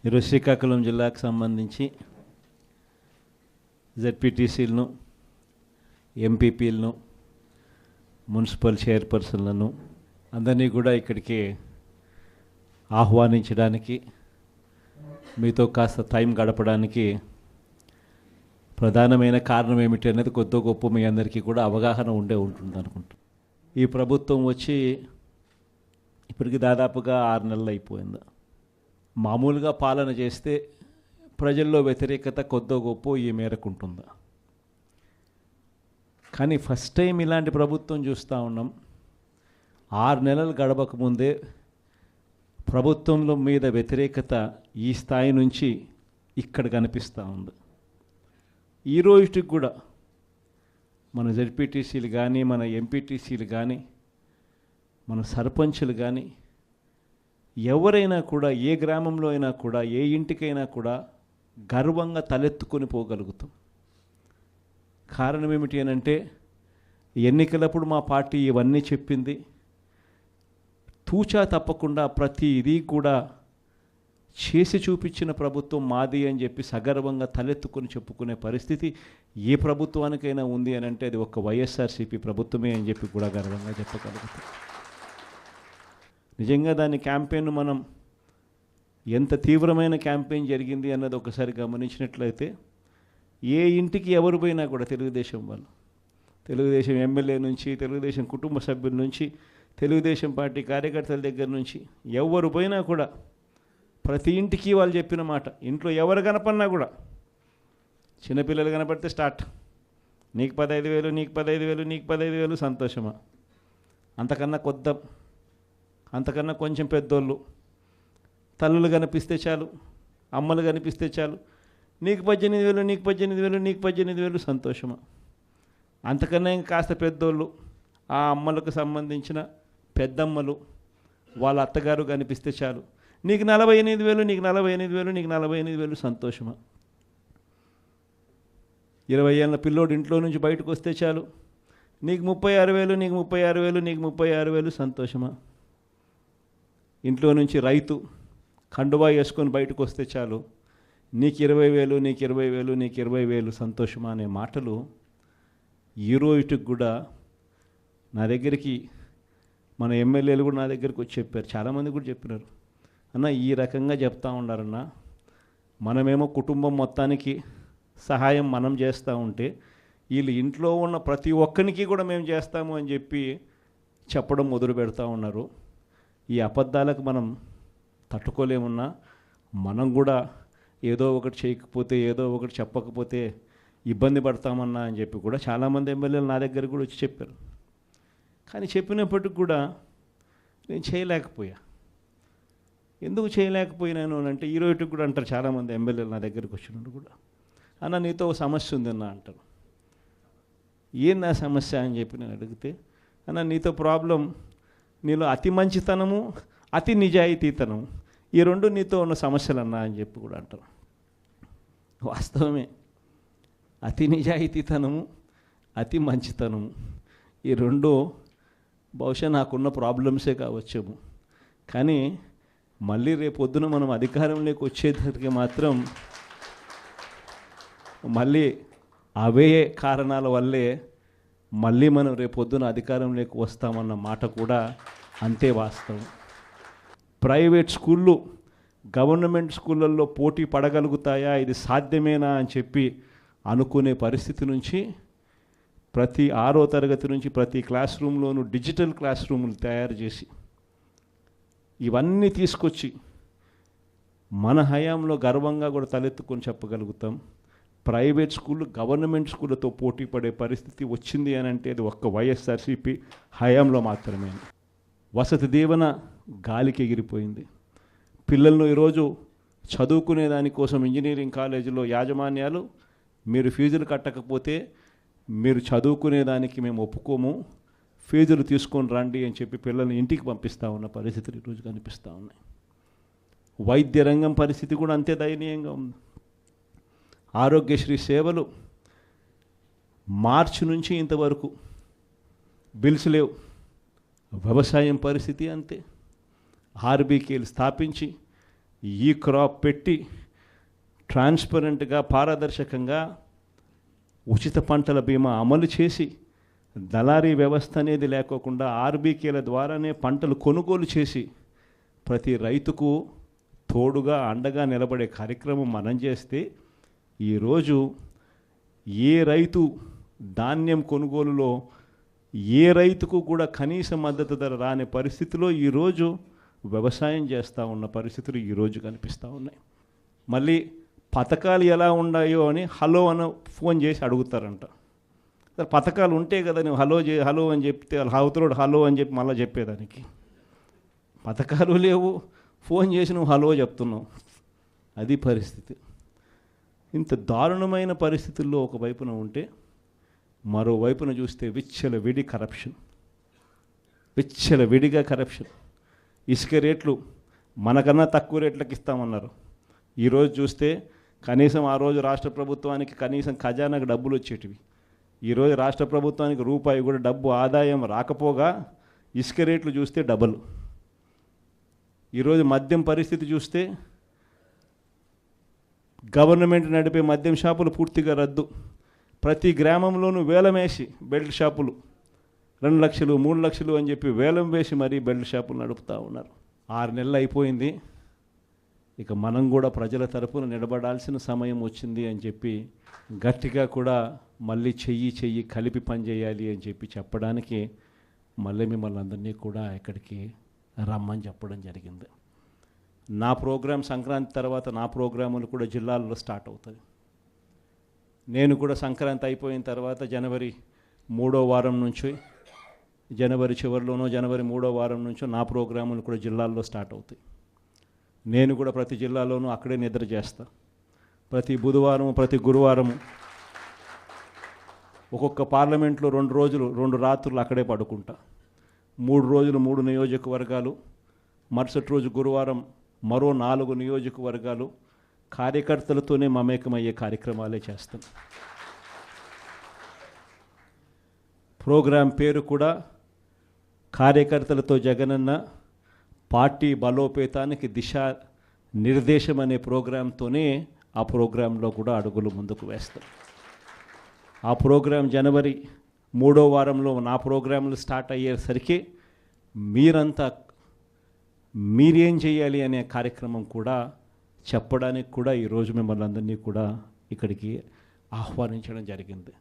ఈరోజు శ్రీకాకుళం జిల్లాకు సంబంధించి జెడ్పీటీసీలను, ఎంపీపీలను, మున్సిపల్ చైర్పర్సన్లను అందరినీ కూడా ఇక్కడికి ఆహ్వానించడానికి, మీతో కాస్త టైం గడపడానికి ప్రధానమైన కారణం ఏమిటి అనేది కొద్ది గొప్ప మీ అందరికీ కూడా అవగాహన ఉంటుంది అనుకుంటా. ఈ ప్రభుత్వం వచ్చి ఇప్పటికి దాదాపుగా 6 నెలలు అయిపోయింది. మామూలుగా పాలన చేస్తే ప్రజల్లో వ్యతిరేకత కొద్దో గొప్ప ఈ మేరకు ఉంటుందా? కానీ ఫస్ట్ టైం ఇలాంటి ప్రభుత్వం చూస్తూ ఉన్నాం. 6 నెలలు గడవకముందే ప్రభుత్వంలో మీద వ్యతిరేకత ఈ స్థాయి నుంచి ఇక్కడ కనిపిస్తూ ఉంది. ఈ రోజుకి కూడా మన జెడ్పీటీసీలు కానీ, మన ఎంపీటీసీలు కానీ, మన సర్పంచులు కానీ, ఎవరైనా కూడా ఏ గ్రామంలో అయినా కూడా, ఏ ఇంటికైనా కూడా గర్వంగా తలెత్తుకొని పోగలుగుతాం. కారణం ఏమిటి అనంటే, ఎన్నికలప్పుడు మా పార్టీ ఇవన్నీ చెప్పింది, తూచా తప్పకుండా ప్రతి ఇది కూడా చేసి చూపించిన ప్రభుత్వం మాది అని చెప్పి సగర్వంగా తలెత్తుకొని చెప్పుకునే పరిస్థితి ఏ ప్రభుత్వానికైనా ఉంది అని అంటే అది ఒక వైఎస్ఆర్సీపీ ప్రభుత్వమే అని చెప్పి కూడా గర్వంగా చెప్పగలుగుతాం. నిజంగా దాని క్యాంపెయిన్ మనం ఎంత తీవ్రమైన క్యాంపెయిన్ జరిగింది అన్నది ఒకసారి గమనించినట్లయితే, ఏ ఇంటికి ఎవరు పోయినా కూడా తెలుగుదేశం వాళ్ళు, తెలుగుదేశం ఎమ్మెల్యే నుంచి, తెలుగుదేశం కుటుంబ సభ్యుల నుంచి, తెలుగుదేశం పార్టీ కార్యకర్తల దగ్గర నుంచి ఎవరు పోయినా కూడా ప్రతి ఇంటికి వాళ్ళు చెప్పిన మాట, ఇంట్లో ఎవరు కనపడినా కూడా, చిన్నపిల్లలు కనపడితే స్టార్ట్, నీకు 15,000, నీకు 15,000, నీకు 15,000, సంతోషమా? అంతకన్నా కొద్దాం, అంతకన్నా కొంచెం పెద్దోళ్ళు, తల్లులు కనిపిస్తే చాలు, అమ్మలు కనిపిస్తే చాలు, నీకు 18,000, నీకు 18,000, నీకు 18,000, సంతోషమా? అంతకన్నా ఇంకా కాస్త పెద్దోళ్ళు, ఆ అమ్మలకు సంబంధించిన పెద్దమ్మలు, వాళ్ళ అత్తగారు కనిపిస్తే చాలు, నీకు 48,000, నీకు 48,000, నీకు 48,000, సంతోషమా? 20 ఏళ్ళ పిల్లోడు ఇంట్లో నుంచి బయటకు వస్తే చాలు, నీకు 36,000, నీకు 36,000, నీకు 36,000, సంతోషమా? ఇంట్లో నుంచి రైతు కండువా వేసుకొని బయటకు వస్తే చాలు, నీకు 20,000, నీకు 20,000, నీకు 20,000, సంతోషమా అనే మాటలు ఈ రోజుకి కూడా నా దగ్గరికి మన ఎమ్మెల్యేలు కూడా నా దగ్గరికి వచ్చి చెప్పారు. చాలామంది కూడా చెప్పినారు, అన్న ఈ రకంగా చెప్తా ఉన్నారన్న, మనమేమో కుటుంబం మొత్తానికి సహాయం మనం చేస్తూ ఉంటే వీళ్ళు ఇంట్లో ఉన్న ప్రతి ఒక్కరికి కూడా మేము చేస్తాము అని చెప్పి చెప్పడం మొదలు పెడతా ఉన్నారు. ఈ అబద్ధాలకు మనం తట్టుకోలేమున్నా, మనం కూడా ఏదో ఒకటి చేయకపోతే, ఏదో ఒకటి చెప్పకపోతే ఇబ్బంది పడతామన్నా అని చెప్పి కూడా చాలామంది ఎమ్మెల్యేలు నా దగ్గర కూడా వచ్చి చెప్పారు. కానీ చెప్పినప్పటికి కూడా నేను చేయలేకపోయా. ఎందుకు చేయలేకపోయినాను అంటే, ఈ రోజుకి కూడా అంటారు చాలామంది ఎమ్మెల్యేలు నా దగ్గరికి వచ్చినప్పుడు కూడా, అన్న నీతో ఒక సమస్య ఉందన్న అంటారు. ఏం నా సమస్య అని చెప్పి నేను అడిగితే, అన్న నీతో ప్రాబ్లం, నీలో అతి మంచితనము, అతి నిజాయితీతనం, ఈ రెండు నీతో ఉన్న సమస్యలు అన్నా అని చెప్పి కూడా అంటారు. వాస్తవమే, అతి నిజాయితీతనము, అతి మంచితనము, ఈ రెండు బహుశా నాకున్న ప్రాబ్లమ్సే కావచ్చేమో. కానీ మళ్ళీ రేపొద్దున మనం అధికారంలోకి వచ్చేసరికి మాత్రం మళ్ళీ అవే కారణాల వల్లే మళ్ళీ మనం రేపొద్దున అధికారంలోకి వస్తామన్న మాట కూడా అంతే వాస్తవం. ప్రైవేట్ స్కూళ్ళు గవర్నమెంట్ స్కూళ్ళల్లో పోటీ పడగలుగుతాయా, ఇది సాధ్యమేనా అని చెప్పి అనుకునే పరిస్థితి నుంచి ప్రతి 6వ తరగతి నుంచి ప్రతి క్లాస్ రూమ్లోనూ డిజిటల్ క్లాస్ రూములు తయారు చేసి ఇవన్నీ తీసుకొచ్చి మన హయాంలో గర్వంగా కూడా తలెత్తుకొని చెప్పగలుగుతాం. ప్రైవేట్ స్కూళ్ళు గవర్నమెంట్ స్కూళ్ళతో పోటీ పడే పరిస్థితి వచ్చింది అని అంటే అది ఒక్క వైఎస్ఆర్సీపీ హయాంలో మాత్రమే. వసతి దీవెన గాలికి ఎగిరిపోయింది. పిల్లలను ఈరోజు చదువుకునే దానికోసం ఇంజనీరింగ్ కాలేజీలో యాజమాన్యాలు, మీరు ఫీజులు కట్టకపోతే మీరు చదువుకునేదానికి మేము ఒప్పుకోము, ఫీజులు తీసుకొని రండి అని చెప్పి పిల్లల్ని ఇంటికి పంపిస్తూ ఉన్న పరిస్థితులు ఈరోజు కనిపిస్తూ ఉన్నాయి. వైద్య రంగం పరిస్థితి కూడా అంతే దయనీయంగా ఉంది. ఆరోగ్యశ్రీ సేవలు మార్చి నుంచి ఇంతవరకు బిల్స్ లేవు. వ్యవసాయం పరిస్థితి అంతే. ఆర్బీకేలు స్థాపించి ఈ క్రాప్ పెట్టి ట్రాన్స్పరెంట్గా పారదర్శకంగా ఉచిత పంటల బీమా అమలు చేసి దళారీ వ్యవస్థ అనేది లేకోకుండా ఆర్బీకేల ద్వారానే పంటలు కొనుగోలు చేసి ప్రతి రైతుకు తోడుగా అండగా నిలబడే కార్యక్రమం మనం చేస్తే ఈరోజు ఏ రైతు ధాన్యం కొనుగోలులో ఏ రైతుకు కూడా కనీస మద్దతు ధర రాని పరిస్థితిలో ఈరోజు వ్యవసాయం చేస్తూ ఉన్న పరిస్థితులు ఈరోజు కనిపిస్తూ ఉన్నాయి. మళ్ళీ పథకాలు ఎలా ఉన్నాయో అని హలో అని ఫోన్ చేసి అడుగుతారంట. పథకాలు ఉంటే కదా నువ్వు హలో అని చెప్తే అవతలోడు హలో అని చెప్పి మళ్ళీ చెప్పేదానికి. పథకాలు లేవు, ఫోన్ చేసి నువ్వు హలో చెప్తున్నావు. అది పరిస్థితి. ఇంత దారుణమైన పరిస్థితుల్లో ఒకవైపున ఉంటే మరోవైపున చూస్తే విచ్చలవిడిగా కరప్షన్. ఇసుక రేట్లు మనకన్నా తక్కువ రేట్లకు ఇస్తామన్నారు. ఈరోజు చూస్తే కనీసం ఆ రోజు రాష్ట్ర ప్రభుత్వానికి కనీసం ఖజానాకు డబ్బులు వచ్చేటివి. ఈరోజు రాష్ట్ర ప్రభుత్వానికి రూపాయి కూడా డబ్బు ఆదాయం రాకపోగా ఇసుక రేట్లు చూస్తే డబల్. ఈరోజు మద్యం పరిస్థితి చూస్తే గవర్నమెంట్ నడిపే మద్యం షాపులు పూర్తిగా రద్దు. ప్రతి గ్రామంలోనూ వేలం వేసి బెల్ట్ షాపులు 2 లక్షలు 3 లక్షలు అని చెప్పి వేలం వేసి మరీ బెల్ట్ షాపులు నడుపుతూ ఉన్నారు. 6 నెలలు అయిపోయింది. ఇక మనం కూడా ప్రజల తరపున నిలబడాల్సిన సమయం వచ్చింది అని చెప్పి గట్టిగా కూడా మళ్ళీ చెయ్యి కలిపి పనిచేయాలి అని చెప్పి చెప్పడానికి మళ్ళీ మిమ్మల్ని అందరినీ కూడా ఇక్కడికి రమ్మని చెప్పడం జరిగింది. నా ప్రోగ్రాం సంక్రాంతి తర్వాత నా ప్రోగ్రాములు కూడా జిల్లాల్లో స్టార్ట్ అవుతాయి. నేను కూడా సంక్రాంతి అయిపోయిన తర్వాత జనవరి 3వ వారం నుంచి జనవరి చివరిలోనో జనవరి 3వ వారం నుంచో నా ప్రోగ్రాములు కూడా జిల్లాల్లో స్టార్ట్ అవుతాయి. నేను కూడా ప్రతి జిల్లాలోనూ అక్కడే నిద్ర చేస్తా. ప్రతి బుధవారం ప్రతి గురువారము ఒక్కొక్క పార్లమెంట్లో 2 రోజులు 2 రాత్రులు అక్కడే పడుకుంటా. 3 రోజులు 3 నియోజకవర్గాలు, మరుసటి రోజు గురువారం మరో 4 నియోజకవర్గాలు కార్యకర్తలతోనే మమేకమయ్యే కార్యక్రమాలే చేస్తాం. ప్రోగ్రాం పేరు కూడా కార్యకర్తలతో జగనన్న పార్టీ బలోపేతానికి దిశా నిర్దేశం అనే ప్రోగ్రాంతోనే ఆ ప్రోగ్రాంలో కూడా అడుగులు ముందుకు వేస్తాం. ఆ ప్రోగ్రాం జనవరి 3వ వారంలో నా ప్రోగ్రాంలు స్టార్ట్ అయ్యేసరికి మీరేం చేయాలి అనే కార్యక్రమం కూడా చెప్పడానికి కూడా ఈరోజు మిమ్మల్ని అందరినీ కూడా ఇక్కడికి ఆహ్వానించడం జరిగింది.